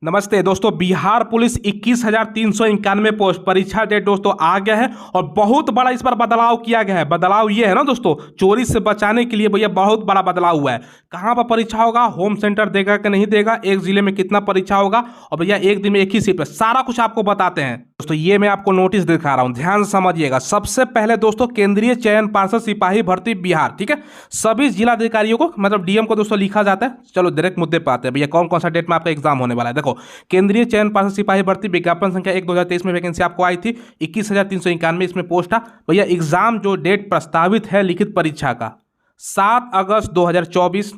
नमस्ते दोस्तों। Bihar police 21,391 post परीक्षा डेट दोस्तों आ गया है और बहुत बड़ा इस पर बदलाव किया गया है। बदलाव ये है ना दोस्तों, चोरी से बचाने के लिए भैया बहुत बड़ा बदलाव हुआ है। कहाँ पर परीक्षा होगा, होम सेंटर देगा कि नहीं देगा, एक जिले में कितना परीक्षा होगा और भैया एक दिन में एक ही सीट पर, सारा कुछ आपको बताते हैं दोस्तों। ये मैं आपको नोटिस दिखा रहा हूँ, ध्यान से समझिएगा। सबसे पहले दोस्तों केंद्रीय चयन पार्षद सिपाही भर्ती बिहार, ठीक है, सभी जिलाधिकारियों को मतलब डीएम को दोस्तों लिखा जाता है। चलो डायरेक्ट मुद्दे पे आते हैं भैया, कौन कौन सा डेट में आपका एग्जाम होने वाला है। देखो, केंद्रीय चयन पार्षद सिपाही भर्ती विज्ञापन संख्या 1/2023 में वैकेंसी आपको आई थी 21,391 इसमें पोस्ट था भैया। एग्जाम जो डेट प्रस्तावित है लिखित परीक्षा का 7 अगस्त 2024,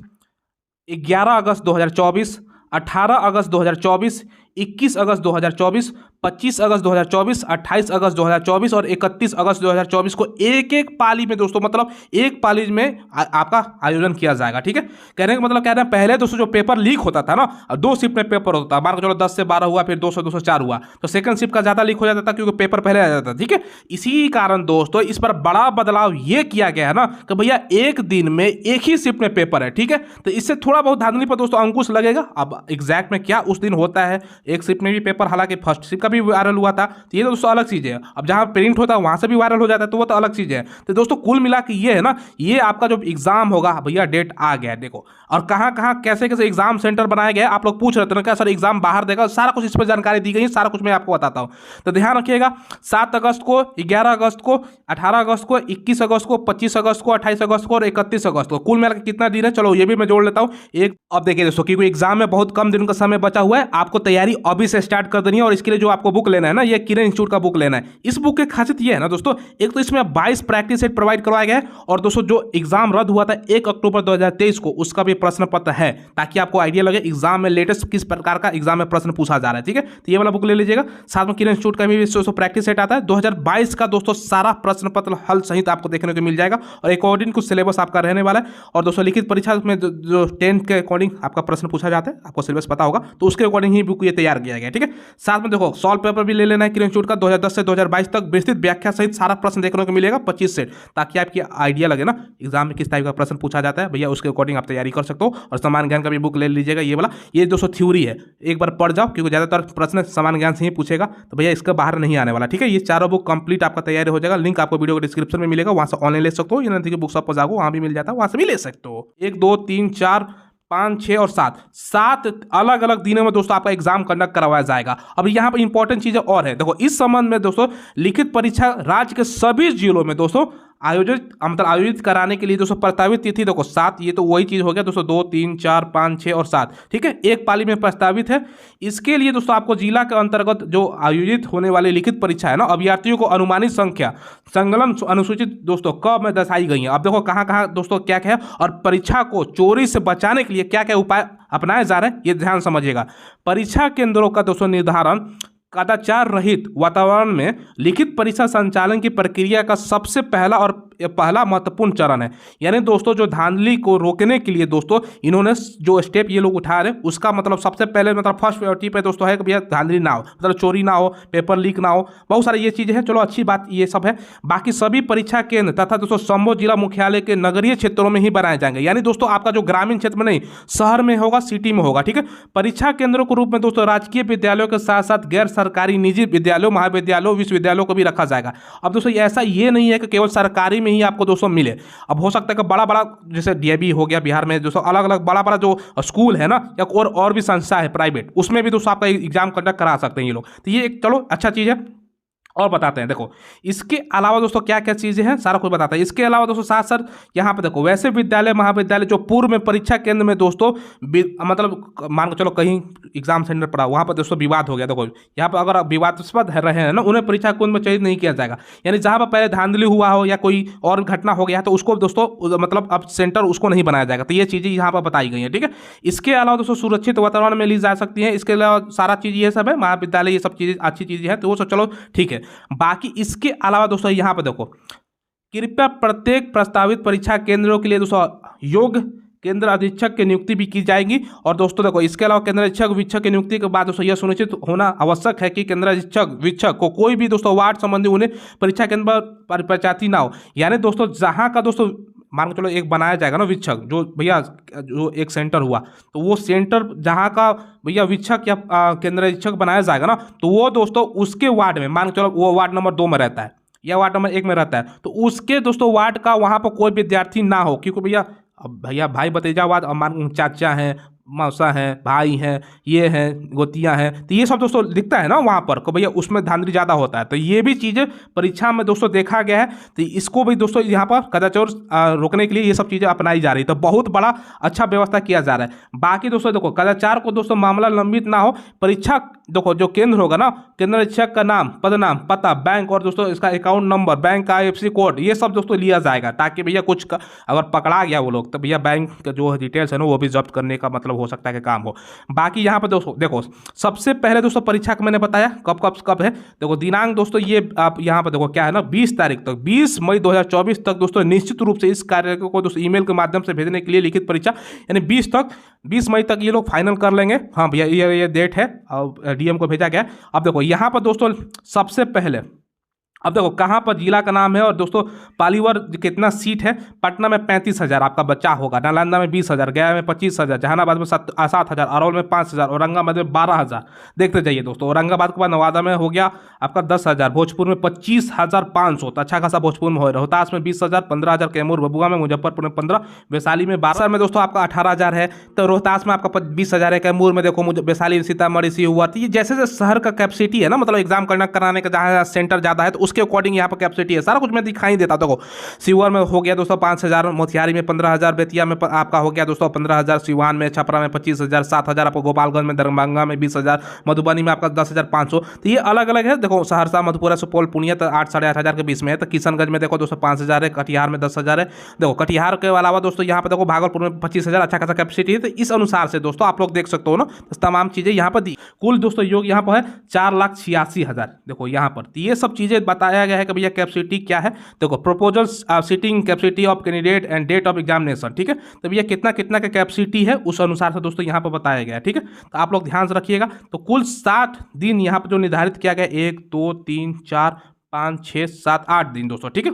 11 अगस्त 2024, 18 अगस्त 2024, 21 अगस्त 2024, 25 अगस्त 2024, 28 अगस्त 2024 और 31 अगस्त 2024 को एक एक पाली में दोस्तों, मतलब एक पाली में आपका आयोजन किया जाएगा। ठीक है, कहने का मतलब कह रहे हैं पहले दोस्तों जो पेपर लीक होता था ना, दो शिफ्ट में पेपर होता था, मान के चलो 10 से 12 हुआ, फिर 200 204 हुआ, तो सेकंड शिफ्ट का ज़्यादा लीक हो जाता था क्योंकि पेपर पहले आ जाता था। ठीक है, इसी कारण दोस्तों इस पर बड़ा बदलाव ये किया गया है ना कि भैया एक दिन में एक ही शिफ्ट में पेपर है। ठीक है, तो इससे थोड़ा बहुत धांधली पर दोस्तों अंकुश लगेगा। अब एग्जैक्ट में क्या उस दिन होता है, एक शिफ्ट में भी पेपर, हालांकि फर्स्ट शिफ्ट का भी वायरल हुआ था, तो ये तो दोस्तों अलग चीज़ है। अब जहां प्रिंट होता है वहां से भी वायरल हो जाता है, तो वो तो अलग चीज़ है। तो दोस्तों कुल मिला के ये है ना, ये आपका जो एग्जाम होगा भैया डेट आ गया है। देखो, और कहां कहां कैसे कैसे एग्जाम सेंटर बनाया गया है। आप लोग पूछ रहे थे ना क्या सर एग्जाम बाहर देगा, सारा कुछ इस पर जानकारी दी गई है, सारा कुछ मैं आपको बताता हूं। तो ध्यान रखिएगा, 7 अगस्त को, 11 अगस्त को, 18 अगस्त को, 21 अगस्त को, 25 अगस्त को, 28 अगस्त को और 31 अगस्त को, कुल मिलाकर कितना दिन है चलो ये भी मैं जोड़ लेता हूं एक। अब देखिए दोस्तों, क्योंकि एग्जाम में बहुत कम दिन का समय बचा हुआ है, आपको तैयारी अभी से स्टार्ट कर देनी है। और इसके लिए जो आपको बुक लेना है ना, ये किरण इंस्टीट्यूट का बुक लेना है। इस बुक की खासियत ये है ना दोस्तों, एक तो इसमें 22 प्रैक्टिस सेट प्रोवाइड करवाया गया है और दोस्तों जो एग्जाम रद्द हुआ था 1 अक्टूबर 2023 को, उसका भी प्रश्न पत्र है, ताकि आपको आइडिया लगे एग्जाम में लेटेस्ट किस प्रकार का एग्जाम में प्रश्न पूछा जा रहा है। ठीक है, तो ये वाला बुक ले लीजिएगा। साथ में किरण इंस्टीट्यूट का भी प्रैक्टिस सेट आता है 2022 का दोस्तों, सारा प्रश्न पत्र हल सहित आपको देखने को मिल जाएगा और अकॉर्डिंग कुछ सिलेबस आपका रहने वाला है। और दोस्तों लिखित परीक्षा में जो 10th के अकॉर्डिंग आपका प्रश्न पूछा जाता है, आपको सिलेबस पता होगा, तो उसके अकॉर्डिंग ही बुक ये तैयार किया गया। ठीक है, साथ में देखो सॉल्व पेपर भी ले लेना है किरण इंस्टीट्यूट का 2010 से 2022 तक, विस्तृत व्याख्या सहित सारा प्रश्न देखने को मिलेगा 25 सेट, ताकि आपकी आइडिया लगे ना एग्जाम में किस टाइप का प्रश्न पूछा जाता है भैया, उसके अकॉर्डिंग आप तैयारी कर सकते हो। और समान ज्ञान का भी बुक ले लीजिएगा ये वाला। ये दोस्तों थ्योरी है, एक बार पढ़ जाओ क्योंकि ज़्यादातर प्रश्न समान ज्ञान से ही पूछेगा, तो भैया इसका बाहर नहीं आने वाला। ठीक है, ये चारों बुक कंप्लीट आपका तैयारी हो जाएगा। लिंक आपको वीडियो के डिस्क्रिप्शन में मिलेगा, वहाँ से ऑनलाइन ले सकते हो, या नहीं बुक शॉप पर जाओ वहाँ भी मिल जाता है, वहाँ से भी ले सकते हो। 1 2 3 4 5 6 और 7 अलग अलग दिनों में दोस्तों आपका एग्जाम कंडक्ट करवाया जाएगा। अब यहाँ पर इंपॉर्टेंट चीजें और है, देखो इस संबंध में दोस्तों लिखित परीक्षा राज्य के सभी जिलों में दोस्तों आयोजित कराने के लिए दोस्तों प्रस्तावित तिथि देखो 7, ये तो वही चीज हो गया दोस्तों, 2 3 4 5 6 और 7। ठीक है, एक पाली में प्रस्तावित है। इसके लिए दोस्तों आपको जिला के अंतर्गत जो आयोजित होने वाली लिखित परीक्षा है ना, अभ्यर्थियों को अनुमानित संख्या संलग्न अनुसूचित दोस्तों क में दर्शाई गई है। अब देखो कहाँ कहाँ दोस्तों क्या क्या है और परीक्षा को चोरी से बचाने के लिए क्या क्या उपाय अपनाए जा रहे हैं, ये ध्यान समझिएगा। परीक्षा केंद्रों का दोस्तों निर्धारण कदाचार रहित वातावरण में लिखित परीक्षा संचालन की प्रक्रिया का सबसे पहला महत्वपूर्ण चरण है। यानी दोस्तों जो धांधली को रोकने के लिए दोस्तों इन्होंने जो स्टेप ये लोग उठा रहे हैं, उसका मतलब सबसे पहले मतलब फर्स्ट प्रायोरिटी पे दोस्तों है कि भैया धांधली ना हो, मतलब चोरी ना हो, पेपर लीक ना हो, बहुत सारी ये चीज़ें हैं। चलो अच्छी बात ये सब है। बाकी सभी परीक्षा केंद्र तथा दोस्तों संभव जिला मुख्यालय के नगरीय क्षेत्रों में ही बनाए जाएंगे। यानी दोस्तों आपका जो ग्रामीण क्षेत्र में नहीं, शहर में होगा, सिटी में होगा। ठीक है, परीक्षा केंद्रों के रूप में दोस्तों राजकीय विद्यालयों के साथ साथ गैर सरकारी निजी विद्यालयों, महाविद्यालयों, विश्वविद्यालयों को भी रखा जाएगा। अब दोस्तों ऐसा ये नहीं है कि केवल सरकारी में ही आपको दोस्तों मिले। अब हो सकता है कि बड़ा बड़ा जैसे डीएवी हो गया बिहार में दोस्तों, अलग अलग बड़ा बड़ा जो स्कूल है ना, या और भी संस्था है प्राइवेट, उसमें भी दोस्तों आपका एग्जाम कंडक्ट करा सकते हैं ये लोग। तो ये एक चलो अच्छा चीज़ है। और बताते हैं, देखो इसके अलावा दोस्तों क्या क्या चीज़ें हैं सारा कुछ बताते हैं। इसके अलावा दोस्तों साथ साथ यहाँ पे देखो वैसे विद्यालय, महाविद्यालय जो पूर्व में परीक्षा केंद्र में दोस्तों मतलब मान के चलो कहीं एग्जाम सेंटर पड़ा, वहाँ पर दोस्तों विवाद हो गया, देखो यहाँ पर अगर विवादास्पद रहे हैं ना, उन्हें परीक्षा केंद्र में चयनित नहीं किया जाएगा। यानी जहाँ पर पहले धांधली हुआ हो या कोई और घटना हो गया तो उसको दोस्तों मतलब अब सेंटर उसको नहीं बनाया जाएगा। तो ये चीज़ें यहाँ पर बताई गई हैं। ठीक है, इसके अलावा दोस्तों सुरक्षित वातावरण में ली जा सकती है। इसके अलावा सारा चीज़ ये सब है, महाविद्यालय ये सब चीज़ें अच्छी चीज़ें हैं, तो वो सब चलो ठीक है। बाकी इसके अलावा दोस्तों यहाँ पे देखो, कृपया प्रत्येक प्रस्तावित परीक्षा केंद्रों के लिए दोस्तों योग्य केंद्र अधीक्षक की नियुक्ति भी की जाएगी। और दोस्तों देखो इसके अलावा केंद्र अधीक्षक वीक्षक की नियुक्ति के बाद दोस्तों यह सुनिश्चित होना आवश्यक है कि केंद्र अधीक्षक वीक्षक को कोई भी दोस्तों वार्ड संबंधी उन्हें परीक्षा केंद्र पर परीक्षार्थी ना हो। यानी दोस्तों जहाँ का दोस्तों मान के चलो एक बनाया जाएगा ना वीक्षक, जो भैया जो एक सेंटर हुआ, तो वो सेंटर जहाँ का भैया वीक्षक या केंद्र निरीक्षक बनाया जाएगा ना, तो वो दोस्तों उसके वार्ड में, मान के चलो वो वार्ड नंबर 2 में रहता है या वार्ड नंबर 1 में रहता है, तो उसके दोस्तों वार्ड का वहाँ पर कोई विद्यार्थी ना हो, क्योंकि भैया अब भैया भाई भतीजावाद, अब मान चाचा हैं, मौसा हैं, भाई हैं, ये हैं, गोतियाँ हैं, तो ये सब दोस्तों दिखता है ना वहाँ पर, को भैया उसमें धांधली ज़्यादा होता है। तो ये भी चीज़ें परीक्षा में दोस्तों देखा गया है, तो इसको भी दोस्तों यहाँ पर कदाचार रोकने के लिए ये सब चीज़ें अपनाई जा रही है। तो बहुत बड़ा अच्छा व्यवस्था किया जा रहा है। बाकी दोस्तों देखो, कदाचार को दोस्तों मामला लंबित ना हो, परीक्षा देखो जो केंद्र होगा ना, केंद्र निरीक्षक का नाम, पदनाम, पता, बैंक और दोस्तों इसका अकाउंट नंबर, बैंक का IFSC कोड, ये सब दोस्तों लिया जाएगा, ताकि भैया कुछ अगर पकड़ा गया वो लोग, तो भैया बैंक का जो डिटेल्स है ना वो भी जब्त करने का मतलब हो सकता है कि काम हो। बाकी यहाँ पर दोस्तों देखो, सबसे पहले दोस्तों परीक्षा का मैंने बताया कब है, देखो दिनांक दोस्तों ये आप यहाँ पर देखो क्या है ना, 20 तारीख तक, 20 मई 2024 तक दोस्तों निश्चित रूप से इस कार्य को दोस्तों ईमेल के माध्यम से भेजने के लिए लिखित परीक्षा, यानी 20 मई तक ये लोग फाइनल कर लेंगे। हाँ भैया ये डेट है और DM को भेजा गया। अब देखो यहाँ पर दोस्तों सबसे पहले, अब देखो कहाँ पर जिला का नाम है, और दोस्तों पालीवर कितना सीट है, पटना में 35,000 आपका बच्चा होगा, नालंदा में 20,000, गया में 25,000, जहानाबाद में 7,000, अरौल में 5,000, औरंगाबाद में 12,000। देखते जाइए दोस्तों, औरंगाबाद के बाद नवादा में हो गया आपका 10,000, भोजपुर में 25,500, तो अच्छा खासा भोजपुर में हो, रोहतास में 20,000, 15,000 कैमूर बबुआ में, मुजफ्फरपुर में 15, वैशाली में 12 में दोस्तों आपका 18,000 है, तो रोहतास में आपका 20,000 है, कैमूर में देखो वैशाली, सीतामढ़ी से हुआ। तो ये जैसे जैसे शहर का कैपेसिटी है ना, मतलब एग्जाम कराने का जहाँ सेंटर ज़्यादा है, तो उसके अकॉर्डिंग यहाँ पर कैपेसिटी है, सारा कुछ मैं दिखाई देता। देखो शिवहर में हो गया दोस्तों 5,000, मोतिहारी में 15,000, बेतिया में आपका हो गया दोस्तों 15,000, सिवान में, छपरा में 25,000, 7,000 आपको, गोपालगंज में, दरभंगा में 20,000, मधुबनी में आपका 10,500। तो ये अलग अलग है। देखो सहरसा, मधुपुरा, सुपौल, पूर्णिया तो 8 साढ़े 8,000 के बीच में है। तो किशनगंज में देखो दोस्तों 5,000 है, कटिहार में 10,000 है। देखो कटिहार के अलावा दोस्तों यहाँ पर देखो भागलपुर में 25,000, अच्छा खासा कैपेसिटी है। तो इस अनुसार से दोस्तों आप लोग देख सकते हो ना, तो तमाम चीज़ें यहाँ पर दी। कुल दोस्तों योग यहाँ पर है 4,86,000। देखो यहाँ पर तो ये सब चीज़ें बताया गया है कि भैया कैपेसिटी क्या है। देखो proposal seating capacity of candidate and date of examination, ठीक है। तो भैया कितना कितना का कैपेसिटी है उस अनुसार से दोस्तों यहाँ पर बताया गया है, ठीक है। तो आप लोग ध्यान से रखिएगा। तो कुल 60 दिन यहाँ पर जो निर्धारित किया गया, 1 2 3 4 5 6 7 8 दिन दोस्तों, ठीक है।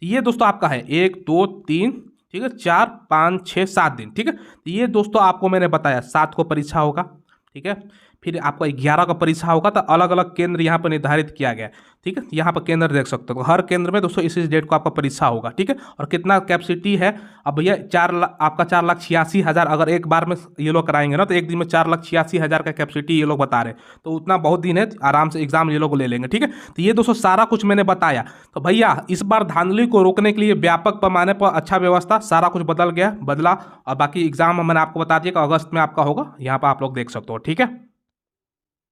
ये दोस्तों आपका है 1 2 3, ठीक है, 4 5 6 7 दिन, ठीक है। तो ये दोस्तों आपको मैंने बताया 7 को परीक्षा होगा, ठीक है। फिर आपका 11 का परीक्षा होगा। तो अलग अलग केंद्र यहाँ पर निर्धारित किया गया, ठीक है। यहाँ पर केंद्र देख सकते हो, हर केंद्र में दोस्तों इस डेट को आपका परीक्षा होगा, ठीक है। और कितना कैपेसिटी है, अब भैया आपका 4,86,000 अगर एक बार में ये लोग कराएंगे ना, तो एक दिन में 4,86,000 का कैपेसिटी ये लोग बता रहे। तो उतना बहुत दिन है, आराम से एग्जाम ये लोग ले लेंगे, ठीक है। तो ये दोस्तों सारा कुछ मैंने बताया। तो भैया इस बार धांधली को रोकने के लिए व्यापक पैमाने पर अच्छा व्यवस्था, सारा कुछ बदला। और बाकी एग्जाम मैंने आपको बता दिया कि अगस्त में आपका होगा, यहाँ पर आप लोग देख सकते हो, ठीक है।